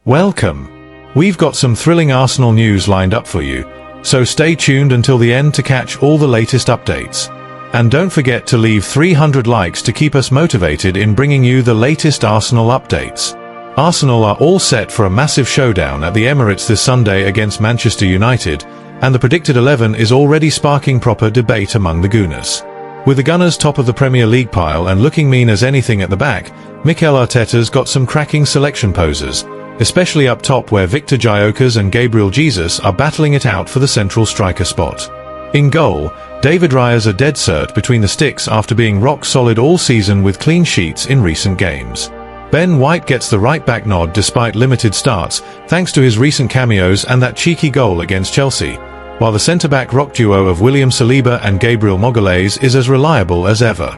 Welcome. We've got some thrilling Arsenal news lined up for you, so stay tuned until the end to catch all the latest updates. And don't forget to leave 300 likes to keep us motivated in bringing you the latest Arsenal updates. Arsenal are all set for a massive showdown at the Emirates this Sunday against Manchester United, and the predicted 11 is already sparking proper debate among the Gooners. With the Gunners top of the Premier League pile and looking mean as anything at the back, Mikel Arteta's got some cracking selection poses, especially up top where Victor Gyökeres and Gabriel Jesus are battling it out for the central striker spot. In goal, David Raya's a dead cert between the sticks after being rock solid all season with clean sheets in recent games. Ben White gets the right-back nod despite limited starts, thanks to his recent cameos and that cheeky goal against Chelsea, while the centre-back rock duo of William Saliba and Gabriel Magalhaes is as reliable as ever.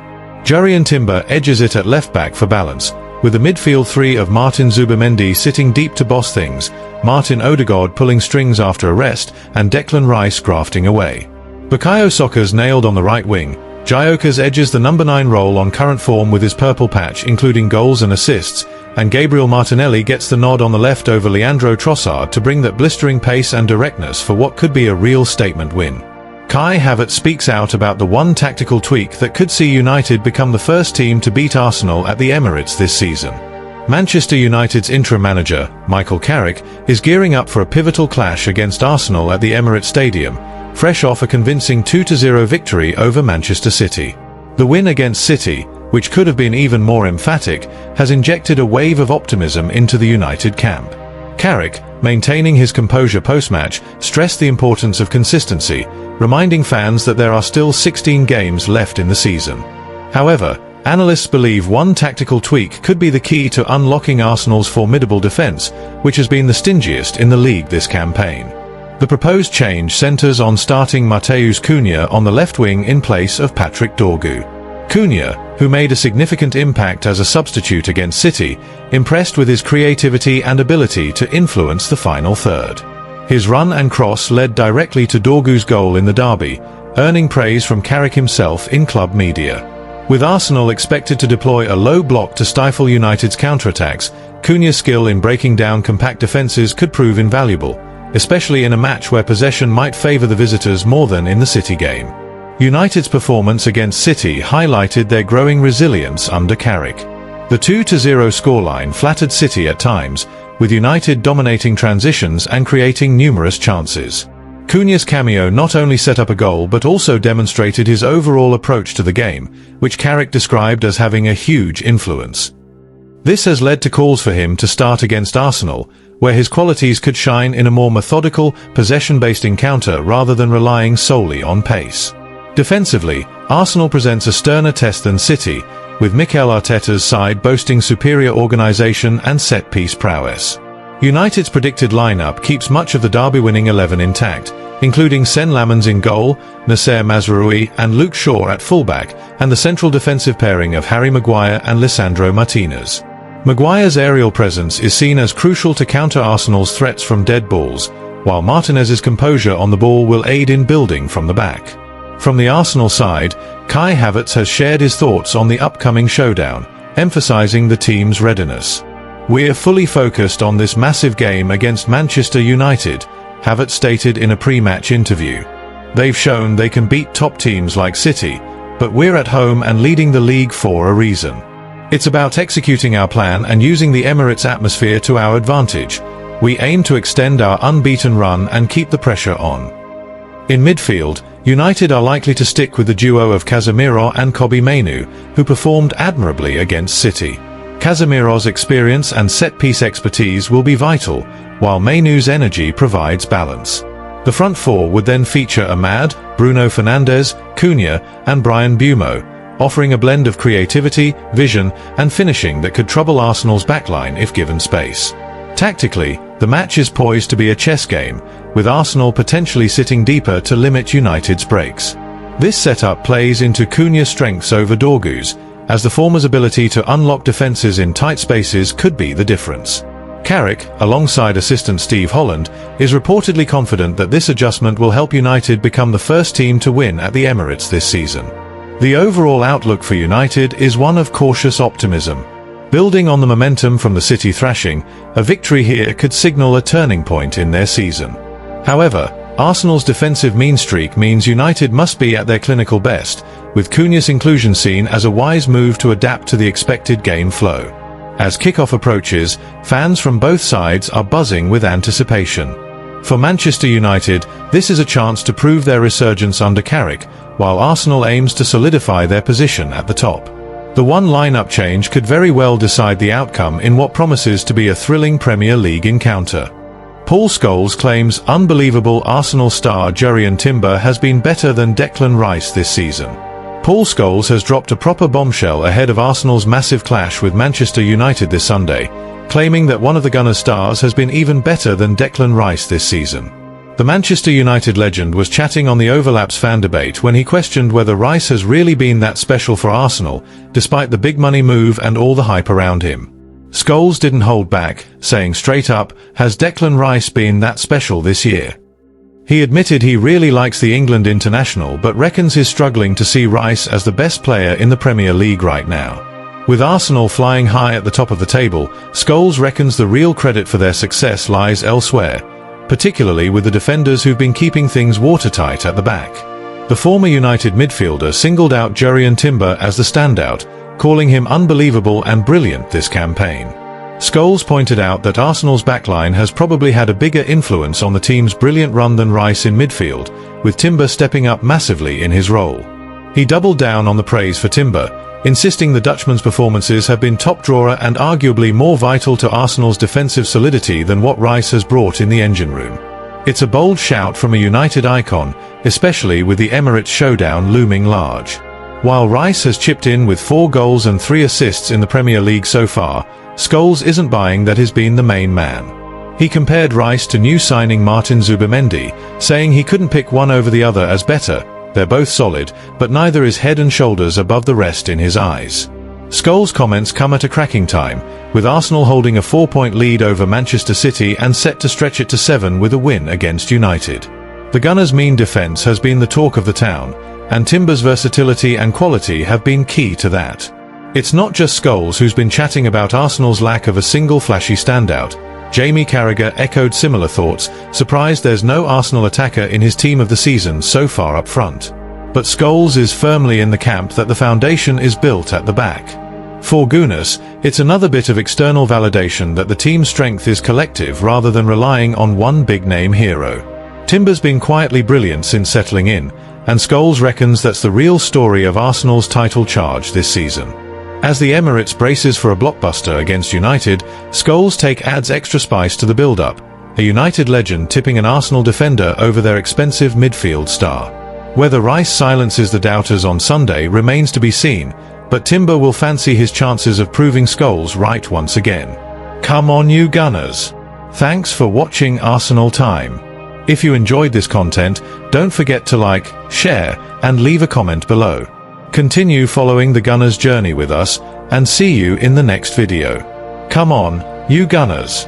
Jurrien Timber edges it at left-back for balance, with the midfield three of Martin Zubimendi sitting deep to boss things, Martin Odegaard pulling strings after a rest, and Declan Rice grafting away. Bukayo Saka's nailed on the right wing. Gyökeres edges the number 9 role on current form with his purple patch including goals and assists, and Gabriel Martinelli gets the nod on the left over Leandro Trossard to bring that blistering pace and directness for what could be a real statement win. Kai Havertz speaks out about the one tactical tweak that could see United become the first team to beat Arsenal at the Emirates this season. Manchester United's interim manager, Michael Carrick, is gearing up for a pivotal clash against Arsenal at the Emirates Stadium, fresh off a convincing 2-0 victory over Manchester City. The win against City, which could have been even more emphatic, has injected a wave of optimism into the United camp. Carrick, maintaining his composure post-match, stressed the importance of consistency, reminding fans that there are still 16 games left in the season. However, analysts believe one tactical tweak could be the key to unlocking Arsenal's formidable defence, which has been the stingiest in the league this campaign. The proposed change centres on starting Matheus Cunha on the left wing in place of Patrick Dorgu. Cunha, who made a significant impact as a substitute against City, impressed with his creativity and ability to influence the final third. His run and cross led directly to Dorgu's goal in the derby, earning praise from Carrick himself in club media. With Arsenal expected to deploy a low block to stifle United's counterattacks, Cunha's skill in breaking down compact defences could prove invaluable, especially in a match where possession might favour the visitors more than in the City game. United's performance against City highlighted their growing resilience under Carrick. The 2-0 scoreline flattered City at times, with United dominating transitions and creating numerous chances. Cunha's cameo not only set up a goal but also demonstrated his overall approach to the game, which Carrick described as having a huge influence. This has led to calls for him to start against Arsenal, where his qualities could shine in a more methodical, possession-based encounter rather than relying solely on pace. Defensively, Arsenal presents a sterner test than City, with Mikel Arteta's side boasting superior organisation and set-piece prowess. United's predicted lineup keeps much of the derby-winning 11 intact, including Sen Lamens in goal, Nasser Mazraoui and Luke Shaw at fullback, and the central defensive pairing of Harry Maguire and Lisandro Martinez. Maguire's aerial presence is seen as crucial to counter Arsenal's threats from dead balls, while Martinez's composure on the ball will aid in building from the back. From the Arsenal side, Kai Havertz has shared his thoughts on the upcoming showdown, emphasising the team's readiness. "We're fully focused on this massive game against Manchester United," Havertz stated in a pre-match interview. "They've shown they can beat top teams like City, but we're at home and leading the league for a reason. It's about executing our plan and using the Emirates atmosphere to our advantage. We aim to extend our unbeaten run and keep the pressure on." In midfield, United are likely to stick with the duo of Casemiro and Kobbie Mainoo, who performed admirably against City. Casemiro's experience and set-piece expertise will be vital, while Mainoo's energy provides balance. The front four would then feature Ahmad, Bruno Fernandes, Cunha, and Bryan Mbeumo, offering a blend of creativity, vision, and finishing that could trouble Arsenal's backline if given space. Tactically, the match is poised to be a chess game, with Arsenal potentially sitting deeper to limit United's breaks. This setup plays into Cunha's strengths over Dorgu's, as the former's ability to unlock defences in tight spaces could be the difference. Carrick, alongside assistant Steve Holland, is reportedly confident that this adjustment will help United become the first team to win at the Emirates this season. The overall outlook for United is one of cautious optimism. Building on the momentum from the City thrashing, a victory here could signal a turning point in their season. However, Arsenal's defensive mean streak means United must be at their clinical best, with Cunha's inclusion seen as a wise move to adapt to the expected game flow. As kickoff approaches, fans from both sides are buzzing with anticipation. For Manchester United, this is a chance to prove their resurgence under Carrick, while Arsenal aims to solidify their position at the top. The one lineup change could very well decide the outcome in what promises to be a thrilling Premier League encounter. Paul Scholes claims unbelievable Arsenal star Jurrien Timber has been better than Declan Rice this season. Paul Scholes has dropped a proper bombshell ahead of Arsenal's massive clash with Manchester United this Sunday, claiming that one of the Gunners' stars has been even better than Declan Rice this season. The Manchester United legend was chatting on the Overlaps fan debate when he questioned whether Rice has really been that special for Arsenal, despite the big money move and all the hype around him. Scholes didn't hold back, saying straight up, "Has Declan Rice been that special this year?" He admitted he really likes the England international but reckons he's struggling to see Rice as the best player in the Premier League right now. With Arsenal flying high at the top of the table, Scholes reckons the real credit for their success lies elsewhere, particularly with the defenders who've been keeping things watertight at the back. The former United midfielder singled out Jurrien Timber as the standout, calling him unbelievable and brilliant this campaign. Scholes pointed out that Arsenal's backline has probably had a bigger influence on the team's brilliant run than Rice in midfield, with Timber stepping up massively in his role. He doubled down on the praise for Timber, insisting the Dutchman's performances have been top-drawer and arguably more vital to Arsenal's defensive solidity than what Rice has brought in the engine room. It's a bold shout from a United icon, especially with the Emirates showdown looming large. While Rice has chipped in with 4 goals and 3 assists in the Premier League so far, Scholes isn't buying that he's been the main man. He compared Rice to new signing Martin Zubimendi, saying he couldn't pick one over the other as better. They're both solid, but neither is head and shoulders above the rest in his eyes. Scholes' comments come at a cracking time, with Arsenal holding a 4-point lead over Manchester City and set to stretch it to 7 with a win against United. The Gunners' mean defence has been the talk of the town, and Timber's versatility and quality have been key to that. It's not just Scholes who's been chatting about Arsenal's lack of a single flashy standout. Jamie Carragher echoed similar thoughts, surprised there's no Arsenal attacker in his team of the season so far up front. But Scholes is firmly in the camp that the foundation is built at the back. For Gunners, it's another bit of external validation that the team's strength is collective rather than relying on one big-name hero. Timber's been quietly brilliant since settling in, and Scholes reckons that's the real story of Arsenal's title charge this season. As the Emirates braces for a blockbuster against United, Scholes adds extra spice to the build-up, a United legend tipping an Arsenal defender over their expensive midfield star. Whether Rice silences the doubters on Sunday remains to be seen, but Timber will fancy his chances of proving Scholes right once again. Come on, you Gunners! Thanks for watching Arsenal Time. If you enjoyed this content, don't forget to like, share, and leave a comment below. Continue following the Gunners' journey with us, and see you in the next video. Come on, you Gunners!